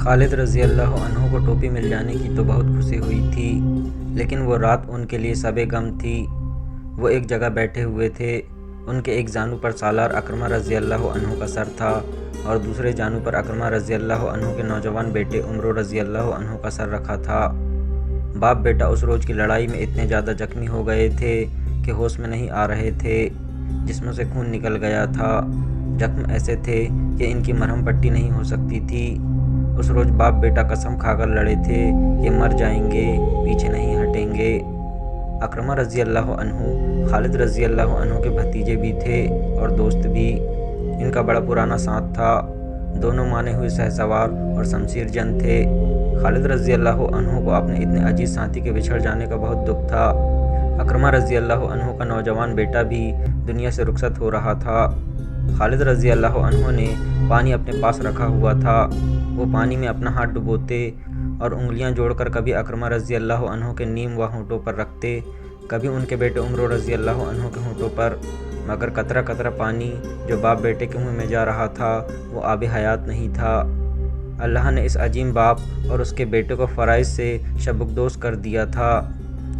خالد رضی اللہ عنہ کو ٹوپی مل جانے کی تو بہت خوشی ہوئی تھی، لیکن وہ رات ان کے لیے شب غم تھی۔ وہ ایک جگہ بیٹھے ہوئے تھے۔ ان کے ایک جانب پر سالار اکرمہ رضی اللہ عنہ کا سر تھا اور دوسرے جانب پر اکرمہ رضی اللہ عنہ کے نوجوان بیٹے عمرو رضی اللہ عنہ کا سر رکھا تھا۔ باپ بیٹا اس روز کی لڑائی میں اتنے زیادہ زخمی ہو گئے تھے کہ ہوش میں نہیں آ رہے تھے، جسموں سے خون نکل گیا تھا۔ زخم ایسے تھے کہ ان کی مرہم پٹی نہیں ہو سکتی تھی۔ اس روز باپ بیٹا قسم کھا کر لڑے تھے کہ مر جائیں گے، پیچھے نہیں ہٹیں گے۔ اکرمہ رضی اللہ عنہ خالد رضی اللہ عنہ کے بھتیجے بھی تھے اور دوست بھی۔ ان کا بڑا پرانا ساتھ تھا۔ دونوں مانے ہوئے شہسوار اور شمشیر جن تھے۔ خالد رضی اللہ عنہ کو اپنے اتنے عزیز ساتھی کے بچھڑ جانے کا بہت دکھ تھا۔ اکرمہ رضی اللہ عنہ کا نوجوان بیٹا بھی دنیا سے رخصت ہو رہا تھا۔ خالد رضی اللہ عنہ نے پانی اپنے پاس رکھا ہوا تھا۔ وہ پانی میں اپنا ہاتھ ڈبوتے اور انگلیاں جوڑ کر کبھی اکرمہ رضی اللہ عنہ کے نیم و ہونٹوں پر رکھتے، کبھی ان کے بیٹے عمرو رضی اللہ عنہ کے ہونٹوں پر، مگر قطرہ قطرہ پانی جو باپ بیٹے کے منہ میں جا رہا تھا وہ آب حیات نہیں تھا۔ اللہ نے اس عظیم باپ اور اس کے بیٹے کو فرائض سے شبکدوش کر دیا تھا۔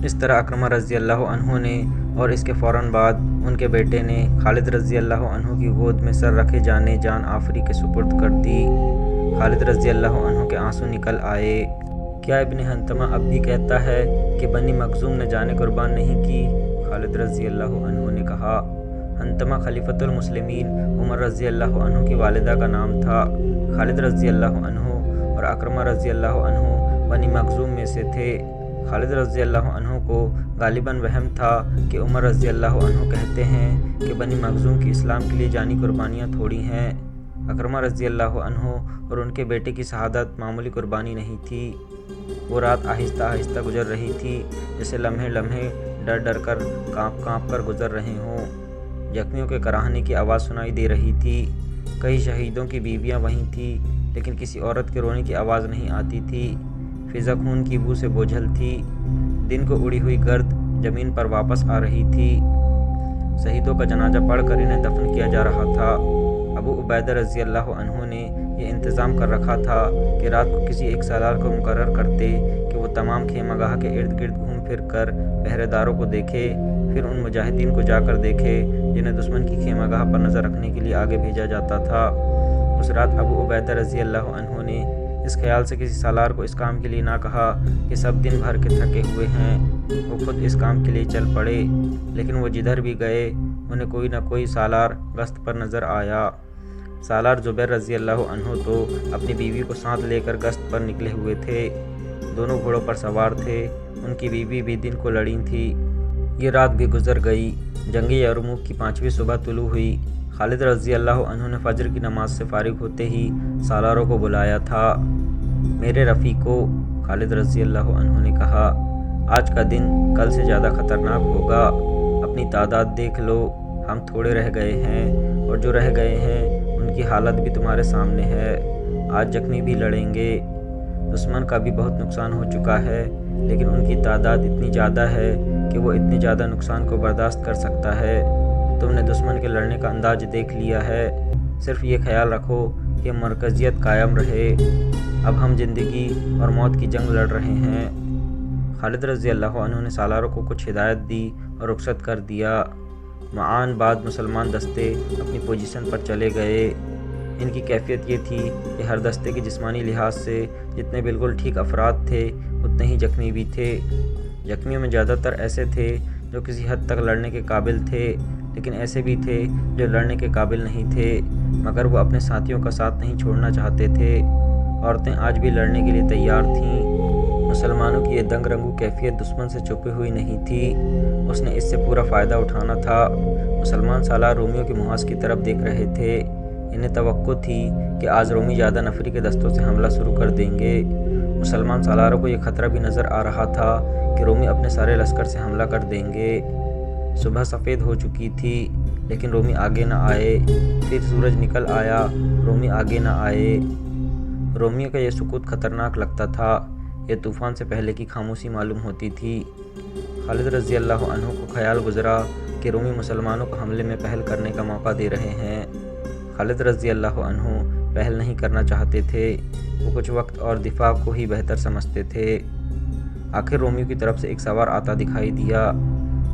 اس طرح اکرمہ رضی اللہ عنہ نے اور اس کے فوراً بعد ان کے بیٹے نے خالد رضی اللہ عنہ کی گود میں سر رکھے جانے جان آفری کے سپرد کر دی۔ خالد رضی اللہ عنہ کے آنسو نکل آئے۔ کیا ابن حنتمہ اب بھی کہتا ہے کہ بنی مخزوم نے جانیں قربان نہیں کی؟ خالد رضی اللہ عنہ نے کہا۔ حنتمہ خلیفۃ المسلمین عمر رضی اللہ عنہ کی والدہ کا نام تھا۔ خالد رضی اللہ عنہ اور اکرمہ رضی اللہ عنہ بنی مخزوم میں سے تھے۔ خالد رضی اللہ عنہ کو غالباً وہم تھا کہ عمر رضی اللہ عنہ کہتے ہیں کہ بنی مخزوم کی اسلام کے لیے جانی قربانیاں تھوڑی ہیں۔ اکرمہ رضی اللہ عنہ اور ان کے بیٹے کی شہادت معمولی قربانی نہیں تھی۔ وہ رات آہستہ آہستہ گزر رہی تھی، جیسے لمحے لمحے ڈر ڈر کر کانپ کانپ کر گزر رہے ہوں۔ زخمیوں کے کراہنے کی آواز سنائی دے رہی تھی۔ کئی شہیدوں کی بیویاں وہیں تھیں، لیکن کسی عورت کے رونے کی آواز نہیں آتی تھی۔ فضا خون کی بو سے بوجھل تھی۔ دن کو اڑی ہوئی گرد زمین پر واپس آ رہی تھی۔ شہیدوں کا جنازہ پڑھ کر انہیں دفن کیا جا رہا تھا۔ ابو عبیدہ رضی اللہ عنہ نے یہ انتظام کر رکھا تھا کہ رات کو کسی ایک سالار کو مقرر کرتے کہ وہ تمام خیمہ گاہ کے ارد گرد گھوم پھر کر پہرے داروں کو دیکھے، پھر ان مجاہدین کو جا کر دیکھے جنہیں دشمن کی خیمہ گاہ پر نظر رکھنے کے لیے آگے بھیجا جاتا تھا۔ اس رات ابو عبیدہ رضی اللہ عنہ نے اس خیال سے کسی سالار کو اس کام کے لیے نہ کہا کہ سب دن بھر کے تھکے ہوئے ہیں۔ وہ خود اس کام کے لیے چل پڑے، لیکن وہ جدھر بھی گئے انہیں کوئی نہ کوئی سالار گشت پر نظر آیا۔ سالار زبیر رضی اللہ عنہ تو اپنی بیوی کو ساتھ لے کر گشت پر نکلے ہوئے تھے۔ دونوں گھوڑوں پر سوار تھے۔ ان کی بیوی بھی دن کو لڑی تھی۔ یہ رات بھی گزر گئی۔ جنگ یرموک کی 5ویں صبح طلوع ہوئی۔ خالد رضی اللہ عنہ نے فجر کی نماز سے فارغ ہوتے ہی سالاروں کو بلایا تھا۔ میرے رفیقو، خالد رضی اللہ عنہ نے کہا، آج کا دن کل سے زیادہ خطرناک ہوگا۔ اپنی تعداد دیکھ لو، ہم تھوڑے رہ گئے ہیں اور جو رہ گئے ہیں ان کی حالت بھی تمہارے سامنے ہے۔ آج زخمی بھی لڑیں گے۔ دشمن کا بھی بہت نقصان ہو چکا ہے، لیکن ان کی تعداد اتنی زیادہ ہے کہ وہ اتنے زیادہ نقصان کو برداشت کر سکتا ہے۔ تم نے دشمن کے لڑنے کا انداز دیکھ لیا ہے۔ صرف یہ خیال رکھو کہ مرکزیت قائم رہے۔ اب ہم زندگی اور موت کی جنگ لڑ رہے ہیں۔ خالد رضی اللہ عنہ نے سالاروں کو کچھ ہدایت دی اور رخصت کر دیا۔ معان بعد مسلمان دستے اپنی پوزیشن پر چلے گئے۔ ان کی کیفیت یہ تھی کہ ہر دستے کے جسمانی لحاظ سے جتنے بالکل ٹھیک افراد تھے اتنے ہی زخمی بھی تھے۔ زخمیوں میں زیادہ تر ایسے تھے جو کسی حد تک لڑنے کے قابل تھے، لیکن ایسے بھی تھے جو لڑنے کے قابل نہیں تھے، مگر وہ اپنے ساتھیوں کا ساتھ نہیں چھوڑنا چاہتے تھے۔ عورتیں آج بھی لڑنے کے لیے تیار تھیں۔ مسلمانوں کی یہ دنگ رنگو کیفیت دشمن سے چھپی ہوئی نہیں تھی۔ اس نے اس سے پورا فائدہ اٹھانا تھا۔ مسلمان سالار رومیوں کے محاذ کی طرف دیکھ رہے تھے۔ انہیں توقع تھی کہ آج رومی زیادہ نفری کے دستوں سے حملہ شروع کر دیں گے۔ مسلمان سالاروں کو یہ خطرہ بھی نظر آ رہا تھا کہ رومی اپنے سارے لشکر سے حملہ کر دیں گے۔ صبح سفید ہو چکی تھی، لیکن رومی آگے نہ آئے۔ پھر سورج نکل آیا، رومی آگے نہ آئے۔ رومیوں کا یہ سکوت خطرناک لگتا تھا۔ یہ طوفان سے پہلے کی خاموشی معلوم ہوتی تھی۔ خالد رضی اللہ عنہ کو خیال گزرا کہ رومی مسلمانوں کو حملے میں پہل کرنے کا موقع دے رہے ہیں۔ خالد رضی اللہ عنہ پہل نہیں کرنا چاہتے تھے، وہ کچھ وقت اور دفاع کو ہی بہتر سمجھتے تھے۔ آخر رومیوں کی طرف سے ایک سوار آتا دکھائی دیا۔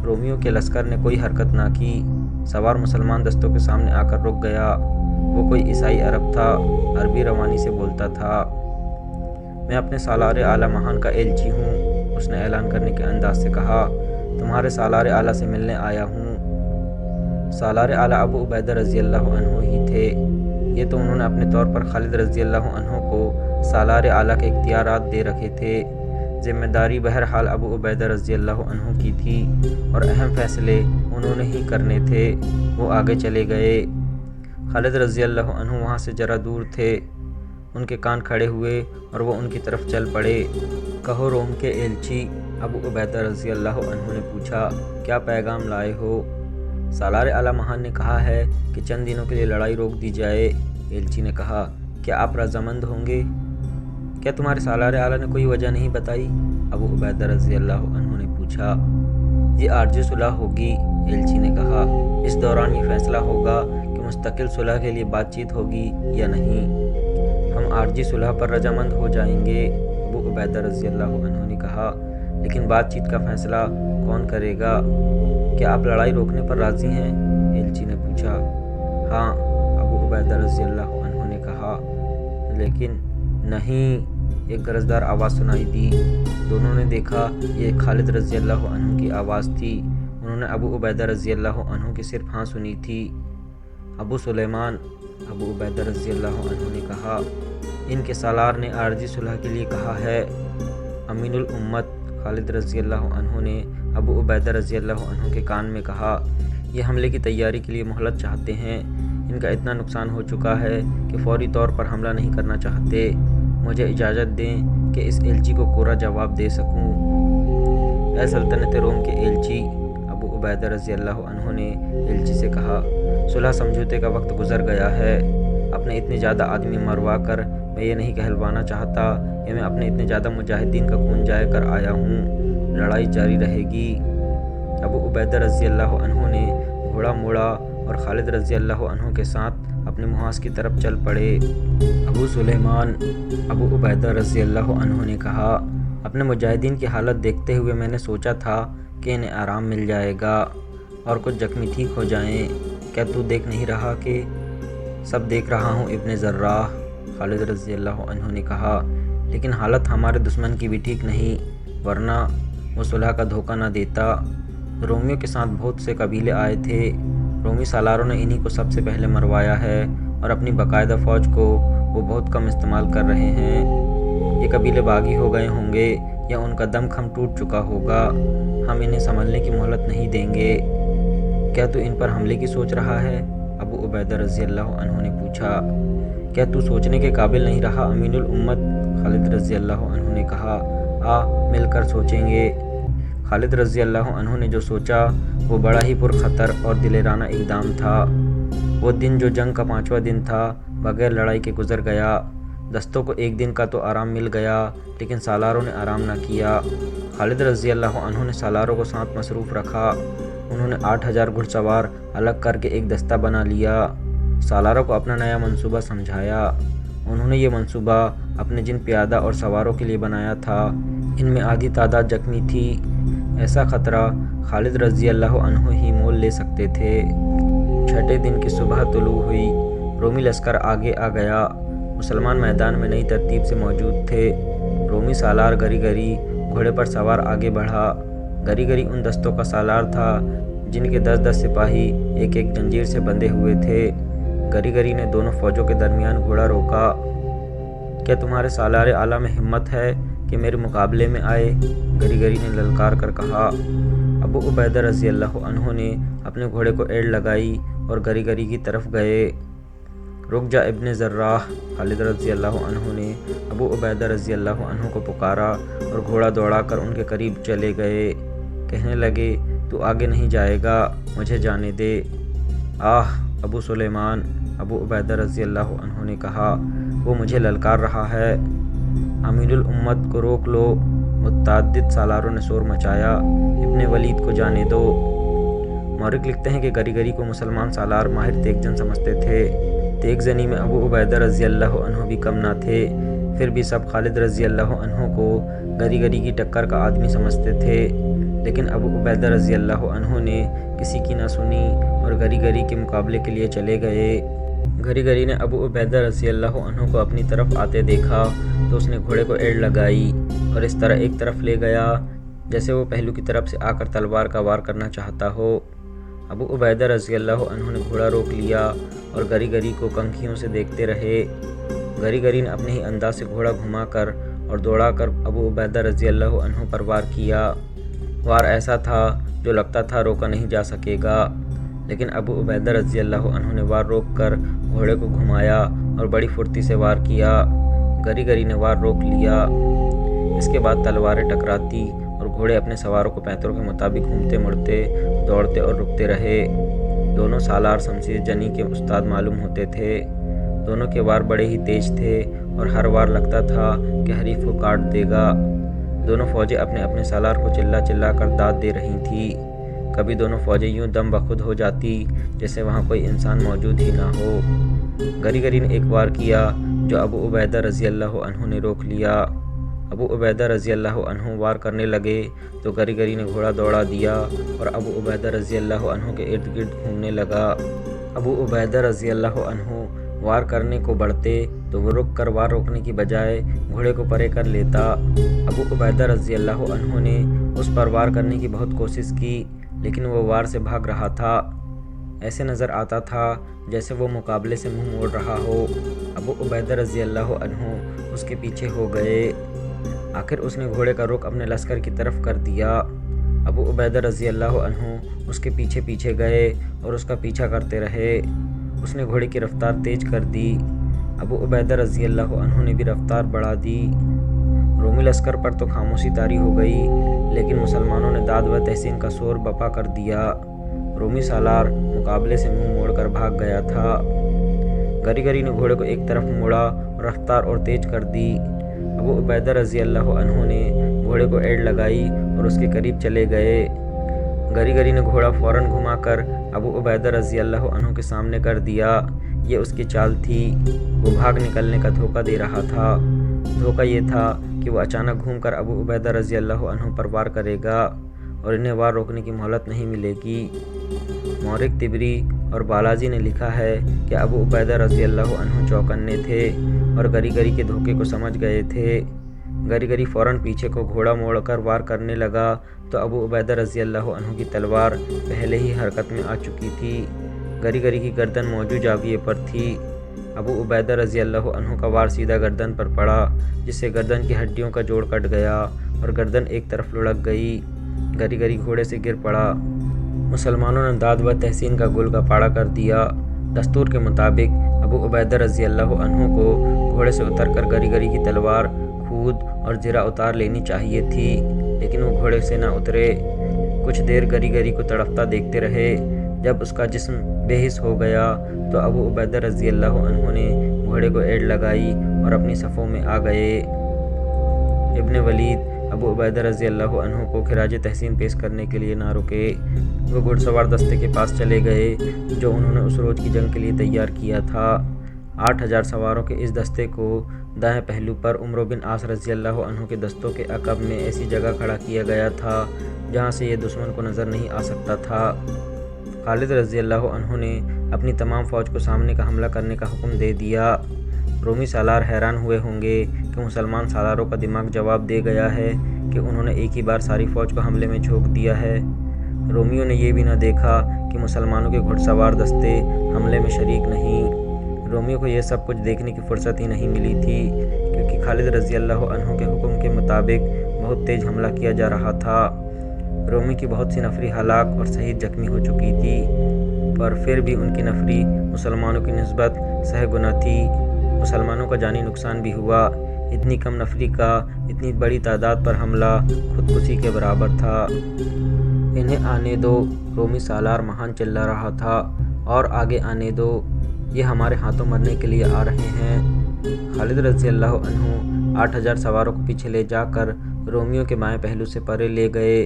رومیوں کے لشکر نے کوئی حرکت نہ کی۔ سوار مسلمان دستوں کے سامنے آ کر رک گیا۔ وہ کوئی عیسائی عرب تھا، عربی روانی سے بولتا تھا۔ میں اپنے سالار اعلیٰ مہان کا ایلچی ہوں، اس نے اعلان کرنے کے انداز سے کہا۔ تمہارے سالار اعلیٰ سے ملنے آیا ہوں۔ سالار اعلیٰ ابو عبیدہ رضی اللہ عنہ ہی تھے۔ یہ تو انہوں نے اپنے طور پر خالد رضی اللہ عنہ کو سالار اعلیٰ کے اختیارات دے رکھے تھے۔ ذمہ داری بہرحال ابو عبیدہ رضی اللہ عنہ کی تھی اور اہم فیصلے انہوں نے ہی کرنے تھے۔ وہ آگے چلے گئے۔ خالد رضی اللہ عنہ وہاں سے ذرا دور تھے۔ ان کے کان کھڑے ہوئے اور وہ ان کی طرف چل پڑے۔ کہو روم کے ایلچی، ابو عبیدہ رضی اللہ عنہ نے پوچھا، کیا پیغام لائے ہو؟ سالار اعلیٰ مہان نے کہا ہے کہ چند دنوں کے لیے لڑائی روک دی جائے۔ ایلچی نے کہا، کیا آپ رضامند ہوں گے؟ کیا تمہارے سالار اعلیٰ نے کوئی وجہ نہیں بتائی؟ ابو عبیدہ رضی اللہ عنہ نے پوچھا۔ یہ عارضی صلح ہوگی، ایلچی نے کہا۔ اس دوران یہ فیصلہ ہوگا کہ مستقل صلح کے لیے بات چیت ہوگی یا نہیں۔ ہم عارضی صلح پر رضامند ہو جائیں گے، ابو عبیدہ رضی اللہ عنہ نے کہا، لیکن بات چیت کا فیصلہ کون کرے گا؟ کیا آپ لڑائی روکنے پر راضی ہیں؟ ایلچی نے پوچھا۔ ہاں، ابو عبیدہ رضی اللہ عنہ نے کہا، لیکن نہیں، ایک گرجدار آواز سنائی دی۔ دونوں نے دیکھا یہ خالد رضی اللہ عنہ کی آواز تھی۔ انہوں نے ابو عبیدہ رضی اللہ عنہ کی صرف ہاں سنی تھی۔ ابو سلیمان، ابو عبیدہ رضی اللہ عنہ نے کہا، ان کے سالار نے عارضی صلح کے لیے کہا ہے۔ امین الامت خالد رضی اللہ عنہ نے ابو عبیدہ رضی اللہ عنہ کے کان میں کہا، یہ حملے کی تیاری کے لیے مہلت چاہتے ہیں۔ ان کا اتنا نقصان ہو چکا ہے کہ فوری طور پر حملہ نہیں کرنا چاہتے۔ مجھے اجازت دیں کہ اس ایلچی کو پورا جواب دے سکوں۔ اے سلطنت روم کے ایلچی، ابو عبیدہ رضی اللہ عنہ نے ایلچی سے کہا، صلح سمجھوتے کا وقت گزر گیا ہے۔ اپنے اتنے زیادہ آدمی مروا کر میں یہ نہیں کہلوانا چاہتا کہ میں اپنے اتنے زیادہ مجاہدین کا خون جائے کر آیا ہوں۔ لڑائی جاری رہے گی۔ ابو عبیدہ رضی اللہ عنہ نے گھوڑا موڑا اور خالد رضی اللہ عنہ کے ساتھ اپنے محاذ کی طرف چل پڑے۔ ابو سلیمان، ابو عبیدہ رضی اللہ عنہ نے کہا، اپنے مجاہدین کی حالت دیکھتے ہوئے میں نے سوچا تھا کہ انہیں آرام مل جائے گا اور کچھ زخمی ٹھیک ہو جائیں۔ کیا تو دیکھ نہیں رہا کہ سب دیکھ رہا ہوں ابن ذراح، خالد رضی اللہ عنہ نے کہا، لیکن حالت ہمارے دشمن کی بھی ٹھیک نہیں، ورنہ وہ صلح کا دھوکہ نہ دیتا۔ رومیوں کے ساتھ بہت سے قبیلے آئے تھے۔ رومی سالاروں نے انہی کو سب سے پہلے مروایا ہے اور اپنی باقاعدہ فوج کو وہ بہت کم استعمال کر رہے ہیں۔ یہ قبیلے باغی ہو گئے ہوں گے یا ان کا دم خم ٹوٹ چکا ہوگا۔ ہم انہیں سنبھلنے کی مہلت نہیں دیں گے۔ کیا تو ان پر حملے کی سوچ رہا ہے؟ ابو عبیدہ رضی اللہ عنہ نے پوچھا۔ کیا تو سوچنے کے قابل نہیں رہا امین الامت؟ خالد رضی اللہ عنہ نے کہا، آ مل کر سوچیں گے۔ خالد رضی اللہ عنہ نے جو سوچا وہ بڑا ہی پرخطر اور دلیرانہ اقدام تھا۔ وہ دن جو جنگ کا 5واں دن تھا بغیر لڑائی کے گزر گیا۔ دستوں کو ایک دن کا تو آرام مل گیا، لیکن سالاروں نے آرام نہ کیا۔ خالد رضی اللہ عنہ نے سالاروں کو ساتھ مصروف رکھا۔ انہوں نے 8000 گھڑ سوار الگ کر کے ایک دستہ بنا لیا۔ سالاروں کو اپنا نیا منصوبہ سمجھایا۔ انہوں نے یہ منصوبہ اپنے جن پیادہ اور سواروں کے لیے بنایا تھا، ان میں آدھی تعداد زخمی تھی۔ ایسا خطرہ خالد رضی اللہ عنہ ہی مول لے سکتے تھے۔ چھٹے دن کی صبح طلوع ہوئی۔ رومی لشکر آگے آ گیا۔ مسلمان میدان میں نئی ترتیب سے موجود تھے۔ رومی سالار گری گری گھوڑے پر سوار آگے بڑھا۔ گری گری ان دستوں کا سالار تھا جن کے 10 سپاہی ایک ایک زنجیر سے بندھے ہوئے تھے۔ گری گری نے دونوں فوجوں کے درمیان گھوڑا روکا۔ کیا تمہارے سالار اعلیٰ میں ہمت ہے کہ میرے مقابلے میں آئے؟ گری گری نے للکار کر کہا۔ ابو عبیدہ رضی اللہ عنہ نے اپنے گھوڑے کو ایڑ لگائی اور گری گری کی طرف گئے۔ رک جا ابن ذراح، خالد رضی اللہ عنہ نے ابو عبیدہ رضی اللہ عنہ کو پکارا اور گھوڑا دوڑا کر ان کے قریب چلے گئے۔ کہنے لگے، تو آگے نہیں جائے گا، مجھے جانے دے۔ آہ ابو سلیمان، ابو عبیدہ رضی اللہ عنہ نے کہا، وہ مجھے للکار رہا ہے۔ امین الامت کو روک لو۔ متعدد سالاروں نے شور مچایا، ابن ولید کو جانے دو۔ مورخ لکھتے ہیں کہ گری گری کو مسلمان سالار ماہر تیغ جن سمجھتے تھے۔ تیغ زنی میں ابو عبیدہ رضی اللہ عنہ بھی کم نہ تھے، پھر بھی سب خالد رضی اللہ عنہ کو گری گری کی ٹکر کا آدمی سمجھتے تھے، لیکن ابو عبیدہ رضی اللہ عنہ نے کسی کی نہ سنی اور گری گری کے مقابلے کے لیے چلے گئے۔ گری گری نے ابو عبیدہ رضی اللہ عنہ کو اپنی طرف آتے دیکھا تو اس نے گھوڑے کو ایڑ لگائی اور اس طرح ایک طرف لے گیا جیسے وہ پہلو کی طرف سے آ کر تلوار کا وار کرنا چاہتا ہو۔ ابو عبیدہ رضی اللہ عنہ نے گھوڑا روک لیا اور گری گری کو کنکھیوں سے دیکھتے رہے۔ گری گری نے اپنے ہی انداز سے گھوڑا گھما کر اور دوڑا کر ابو عبیدہ رضی اللہ عنہ پر وار کیا۔ وار ایسا تھا جو لگتا تھا روکا نہیں جا سکے گا، لیکن ابو عبیدہ رضی اللہ عنہ نے وار روک کر گھوڑے کو گھمایا اور بڑی پھرتی سے وار کیا۔ گری گری نے وار روک لیا۔ اس کے بعد تلواریں ٹکراتی اور گھوڑے اپنے سواروں کو پیتروں کے مطابق گھومتے مڑتے، دوڑتے اور رکتے رہے۔ دونوں سالار شمشیر جنی کے استاد معلوم ہوتے تھے۔ دونوں کے وار بڑے ہی تیز تھے اور ہر وار لگتا تھا کہ حریف کو کاٹ دے گا۔ دونوں فوجیں اپنے اپنے سالار کو چلا چلا کر داد دے رہی تھیں۔ کبھی دونوں فوجیں یوں دم بخود ہو جاتی جیسے وہاں کوئی انسان موجود ہی نہ ہو۔ گری گری نے ایک وار کیا جو ابو عبیدہ رضی اللہ عنہ نے روک لیا۔ ابو عبیدہ رضی اللہ عنہ وار کرنے لگے تو گری گری نے گھوڑا دوڑا دیا اور ابو عبیدہ رضی اللہ عنہ کے ارد گرد گھومنے لگا۔ ابو عبیدہ رضی اللہ عنہ وار کرنے کو بڑھتے تو وہ رک کر وار روکنے کی بجائے گھوڑے کو پرے کر لیتا۔ ابو عبیدہ رضی اللہ عنہ نے اس پر وار کرنے کی بہت کوشش کی، لیکن وہ وار سے بھاگ رہا تھا۔ ایسے نظر آتا تھا جیسے وہ مقابلے سے منہ موڑ رہا ہو۔ ابو عبیدہ رضی اللہ عنہ اس کے پیچھے ہو گئے۔ آخر اس نے گھوڑے کا رخ اپنے لشکر کی طرف کر دیا۔ ابو عبیدہ رضی اللہ عنہ اس کے پیچھے پیچھے گئے اور اس کا پیچھا کرتے رہے۔ اس نے گھوڑے کی رفتار تیز کر دی۔ ابو عبیدہ رضی اللہ عنہ نے بھی رفتار بڑھا دی۔ رومی لشکر پر تو خاموشی طاری ہو گئی، لیکن مسلمانوں نے داد و تحسین کا شور بپا کر دیا۔ رومی سالار مقابلے سے منہ موڑ کر بھاگ گیا تھا۔ گری گری نے گھوڑے کو ایک طرف موڑا اور رفتار اور تیز کر دی۔ ابو عبیدہ رضی اللہ عنہ نے گھوڑے کو ایڑ لگائی اور اس کے قریب چلے گئے۔ گری گری نے گھوڑا فوراً گھما کر ابو عبیدہ رضی اللہ عنہ کے سامنے کر دیا۔ یہ اس کی چال تھی۔ وہ بھاگ نکلنے کا دھوکہ دے رہا تھا۔ دھوکہ یہ تھا کہ وہ اچانک گھوم کر ابو عبیدہ رضی اللہ عنہ پر وار کرے گا اور انہیں وار روکنے کی مہلت نہیں ملے گی۔ مورخ طبری اور بالاجی نے لکھا ہے کہ ابو عبیدہ رضی اللہ عنہ چوکنے تھے اور گری گری کے دھوکے کو سمجھ گئے تھے۔ گری گری فوراً پیچھے کو گھوڑا موڑ کر وار کرنے لگا تو ابو عبیدہ رضی اللہ عنہ کی تلوار پہلے ہی حرکت میں آ چکی تھی۔ گری گری کی گردن موجود زاویے پر تھی۔ ابو عبیدہ رضی اللہ عنہ کا وار سیدھا گردن پر پڑا، جس سے گردن کی ہڈیوں کا جوڑ کٹ گیا اور گردن ایک طرف لڑک گئی۔ گری گری گھوڑے سے گر پڑا۔ مسلمانوں نے داد و تحسین کا گل گپاڑا کر دیا۔ دستور کے مطابق ابو عبیدہ رضی اللہ عنہ کو گھوڑے سے اتر کر گری گری کی تلوار خود اور زرہ اتار لینی چاہیے تھی، لیکن وہ گھوڑے سے نہ اترے۔ کچھ دیر گری گری کو تڑپتا دیکھتے رہے۔ جب اس کا جسم بے حس ہو گیا تو ابو عبیدہ رضی اللہ عنہ نے گھوڑے کو ایڑ لگائی اور اپنی صفوں میں آ گئے۔ ابن ولید ابو عبیدہ رضی اللہ عنہ کو خراج تحسین پیش کرنے کے لیے نہ رکے۔ وہ گھڑ سوار دستے کے پاس چلے گئے جو انہوں نے اس روز کی جنگ کے لیے تیار کیا تھا۔ 8000 سواروں کے اس دستے کو دائیں پہلو پر عمرو بن عاص رضی اللہ عنہ کے دستوں کے عقب میں ایسی جگہ کھڑا کیا گیا تھا جہاں سے یہ دشمن کو نظر نہیں آ سکتا تھا۔ خالد رضی اللہ عنہ نے اپنی تمام فوج کو سامنے کا حملہ کرنے کا حکم دے دیا۔ رومی سالار حیران ہوئے ہوں گے کہ مسلمان سالاروں کا دماغ جواب دے گیا ہے کہ انہوں نے ایک ہی بار ساری فوج کو حملے میں جھونک دیا ہے۔ رومیوں نے یہ بھی نہ دیکھا کہ مسلمانوں کے گھڑ سوار دستے حملے میں شریک نہیں۔ رومیوں کو یہ سب کچھ دیکھنے کی فرصت ہی نہیں ملی تھی، کیونکہ خالد رضی اللہ عنہ کے حکم کے مطابق بہت تیز حملہ کیا جا رہا تھا۔ رومی کی بہت سی نفری ہلاک اور شہید زخمی ہو چکی تھی، پر پھر بھی ان کی نفری مسلمانوں کی نسبت سہ گنا تھی۔ مسلمانوں کا جانی نقصان بھی ہوا۔ اتنی کم نفری کا اتنی بڑی تعداد پر حملہ خودکشی کے برابر تھا۔ انہیں آنے دو، رومی سالار مہان چلا رہا تھا، اور آگے آنے دو، یہ ہمارے ہاتھوں مرنے کے لیے آ رہے ہیں۔ خالد رضی اللہ عنہ 8000 سواروں کو پیچھے لے جا کر رومیوں کے بائیں پہلو سے پرے لے گئے۔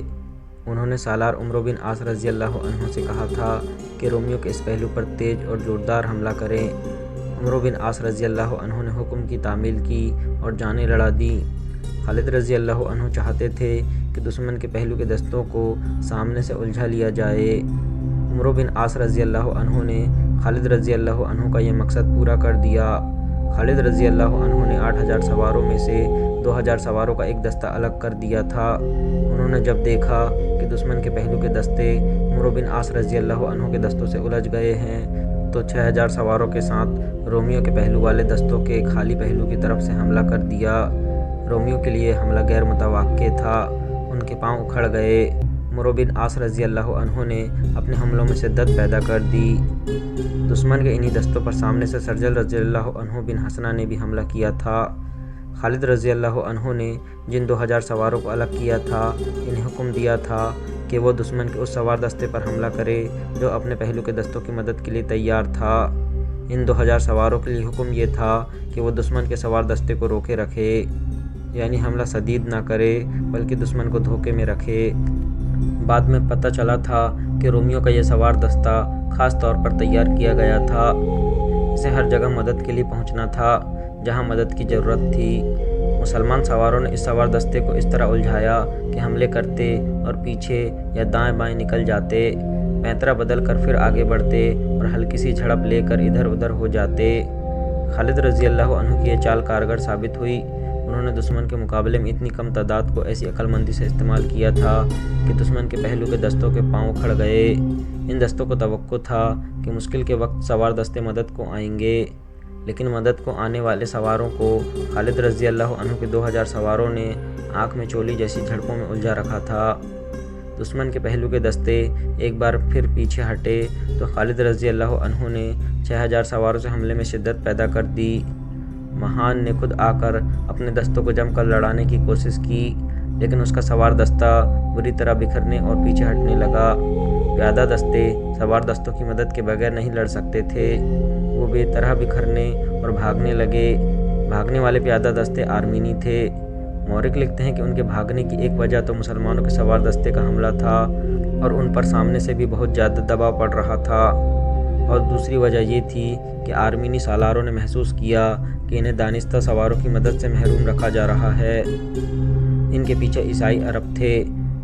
انہوں نے سالار عمرو بن عاص رضی اللہ عنہ سے کہا تھا کہ رومیوں کے اس پہلو پر تیز اور زوردار حملہ کریں۔ عمرو بن عاص رضی اللہ عنہ نے حکم کی تعمیل کی اور جانیں لڑا دیں۔ خالد رضی اللہ عنہ چاہتے تھے کہ دشمن کے پہلو کے دستوں کو سامنے سے الجھا لیا جائے۔ عمرو بن عاص رضی اللہ عنہ نے خالد رضی اللہ عنہ کا یہ مقصد پورا کر دیا۔ خالد رضی اللہ عنہ نے 8000 سواروں میں سے 2000 سواروں کا ایک دستہ الگ کر دیا تھا۔ انہوں نے جب دیکھا کہ دشمن کے پہلو کے دستے عمرو بن عاص رضی اللہ عنہ کے دستوں سے الجھ گئے ہیں تو 6000 سواروں کے ساتھ رومیوں کے پہلو والے دستوں کے خالی پہلو کی طرف سے حملہ کر دیا۔ رومیوں کے لیے حملہ غیر متوقع تھا، ان کے پاؤں اکھڑ گئے۔ عمرو بن عاص رضی اللہ عنہ نے اپنے حملوں میں شدت پیدا کر دی۔ دشمن کے انہی دستوں پر سامنے سے سرجل رضی اللہ عنہ بن حسنہ نے بھی حملہ کیا تھا۔ خالد رضی اللہ عنہ نے جن 2000 سواروں کو الگ کیا تھا انہیں حکم دیا تھا کہ وہ دشمن کے اس سوار دستے پر حملہ کرے جو اپنے پہلو کے دستوں کی مدد کے لیے تیار تھا۔ ان 2000 سواروں کے لیے حکم یہ تھا کہ وہ دشمن کے سوار دستے کو روکے رکھے، یعنی حملہ شدید نہ کرے بلکہ دشمن کو دھوکے میں رکھے۔ بعد میں پتہ چلا تھا کہ رومیوں کا یہ سوار دستہ خاص طور پر تیار کیا گیا تھا۔ اسے ہر جگہ مدد کے لیے پہنچنا تھا جہاں مدد کی ضرورت تھی۔ مسلمان سواروں نے اس سوار دستے کو اس طرح الجھایا کہ حملے کرتے اور پیچھے یا دائیں بائیں نکل جاتے، پینترا بدل کر پھر آگے بڑھتے اور ہلکی سی جھڑپ لے کر ادھر ادھر ہو جاتے۔ خالد رضی اللہ عنہ کی یہ چال کارگر ثابت ہوئی۔ انہوں نے دشمن کے مقابلے میں اتنی کم تعداد کو ایسی عقل مندی سے استعمال کیا تھا کہ دشمن کے پہلو کے دستوں کے پاؤں کھڑ گئے۔ ان دستوں کو توقع تھا کہ مشکل کے وقت سوار دستے مدد کو آئیں گے، لیکن مدد کو آنے والے سواروں کو خالد رضی اللہ عنہ کے 2000 سواروں نے آنکھ میں چولی جیسی جھڑپوں میں الجھا رکھا تھا۔ دشمن کے پہلو کے دستے ایک بار پھر پیچھے ہٹے تو خالد رضی اللہ عنہ نے 6000 سواروں سے حملے میں شدت پیدا کر دی۔ مہان نے خود آ کر اپنے دستوں کو جم کر لڑانے کی کوشش کی، لیکن اس کا سوار دستہ بری طرح بکھرنے اور پیچھے ہٹنے لگا۔ پیادہ دستے سوار دستوں کی مدد کے بغیر نہیں لڑ سکتے تھے، وہ بے طرح بکھرنے اور بھاگنے لگے۔ بھاگنے والے پیادہ دستے آرمینی تھے۔ مورخ لکھتے ہیں کہ ان کے بھاگنے کی ایک وجہ تو مسلمانوں کے سوار دستے کا حملہ تھا اور ان پر سامنے سے بھی بہت زیادہ دباؤ پڑ رہا تھا، اور دوسری وجہ یہ تھی کہ آرمینی سالاروں نے محسوس کیا کہ انہیں دانستہ سواروں کی مدد سے محروم رکھا جا رہا ہے۔ ان کے پیچھے عیسائی عرب تھے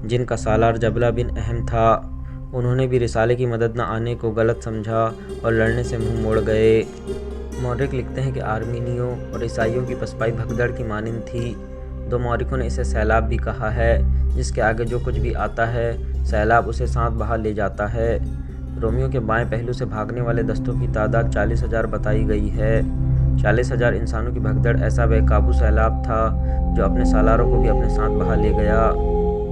جن کا سالار جبلہ بن اہم تھا۔ انہوں نے بھی رسالے کی مدد نہ آنے کو غلط سمجھا اور لڑنے سے منہ موڑ گئے۔ مورخ لکھتے ہیں کہ آرمینیوں اور عیسائیوں کی پسپائی بھگدڑ کی مانند تھی۔ دو مورخوں نے اسے سیلاب بھی کہا ہے، جس کے آگے جو کچھ بھی آتا ہے سیلاب اسے ساتھ بہا لے جاتا ہے۔ رومیوں کے بائیں پہلو سے بھاگنے والے دستوں کی تعداد 40000 بتائی گئی ہے۔ 40000 انسانوں کی بھگدڑ ایسا بے قابو سیلاب تھا جو اپنے سالاروں کو بھی اپنے ساتھ بہا لے گیا،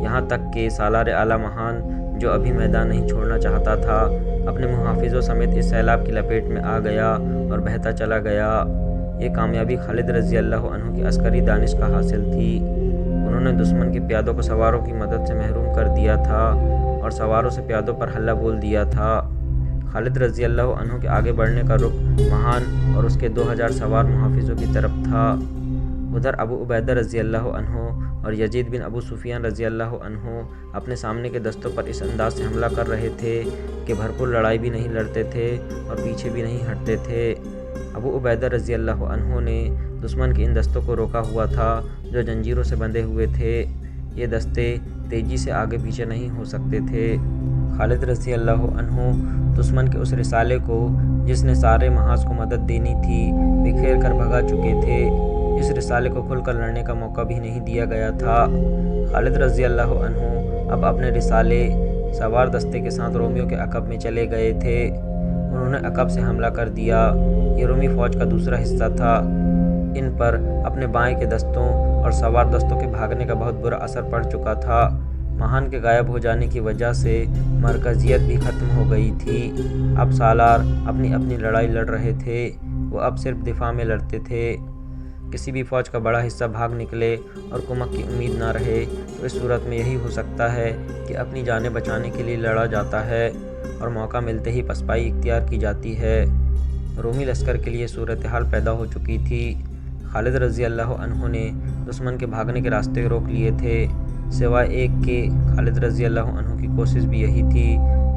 یہاں تک کہ سالار اعلیٰ مہان جو ابھی میدان نہیں چھوڑنا چاہتا تھا اپنے محافظوں سمیت اس سیلاب کی لپیٹ میں آ گیا اور بہتا چلا گیا۔ یہ کامیابی خالد رضی اللہ عنہ کی عسکری دانش کا حاصل تھی۔ انہوں نے دشمن کے پیادوں کو سواروں کی مدد سے محروم کر دیا تھا اور سواروں سے پیادوں پر حلہ بول دیا تھا۔ خالد رضی اللہ عنہ کے آگے بڑھنے کا رخ مہان اور اس کے 2000 سوار محافظوں کی طرف تھا۔ ادھر ابو عبیدہ رضی اللہ عنہ اور یزید بن ابو سفیان رضی اللہ عنہ اپنے سامنے کے دستوں پر اس انداز سے حملہ کر رہے تھے کہ بھرپور لڑائی بھی نہیں لڑتے تھے اور پیچھے بھی نہیں ہٹتے تھے۔ ابو عبیدہ رضی اللہ عنہ نے دشمن کے ان دستوں کو روکا ہوا تھا جو جنجیروں سے بندھے ہوئے تھے۔ یہ دستے تیزی سے آگے پیچھے نہیں ہو سکتے تھے۔ خالد رضی اللہ عنہ دشمن کے اس رسالے کو جس نے سارے محاذ کو مدد دینی تھی بکھیر کر بھگا چکے تھے۔ اس رسالے کو کھل کر لڑنے کا موقع بھی نہیں دیا گیا تھا۔ خالد رضی اللہ عنہ اب اپنے رسالے سوار دستے کے ساتھ رومیوں کے عقب میں چلے گئے تھے۔ انہوں نے عقب سے حملہ کر دیا۔ یہ رومی فوج کا دوسرا حصہ تھا۔ ان پر اپنے بائیں کے دستوں اور سوار دستوں کے بھاگنے کا بہت برا اثر پڑ چکا تھا۔ مہان کے غائب ہو جانے کی وجہ سے مرکزیت بھی ختم ہو گئی تھی۔ اب سالار اپنی اپنی لڑائی لڑ رہے تھے، وہ اب صرف دفاع میں لڑتے تھے۔ کسی بھی فوج کا بڑا حصہ بھاگ نکلے اور کمک کی امید نہ رہے تو اس صورت میں یہی ہو سکتا ہے کہ اپنی جانیں بچانے کے لیے لڑا جاتا ہے اور موقع ملتے ہی پسپائی اختیار کی جاتی ہے۔ رومی لشکر کے لیے صورتحال پیدا ہو چکی تھی۔ خالد رضی اللہ عنہ نے دشمن کے بھاگنے کے راستے روک لیے تھے، سوائے ایک کہ خالد رضی اللہ عنہ کی کوشش بھی یہی تھی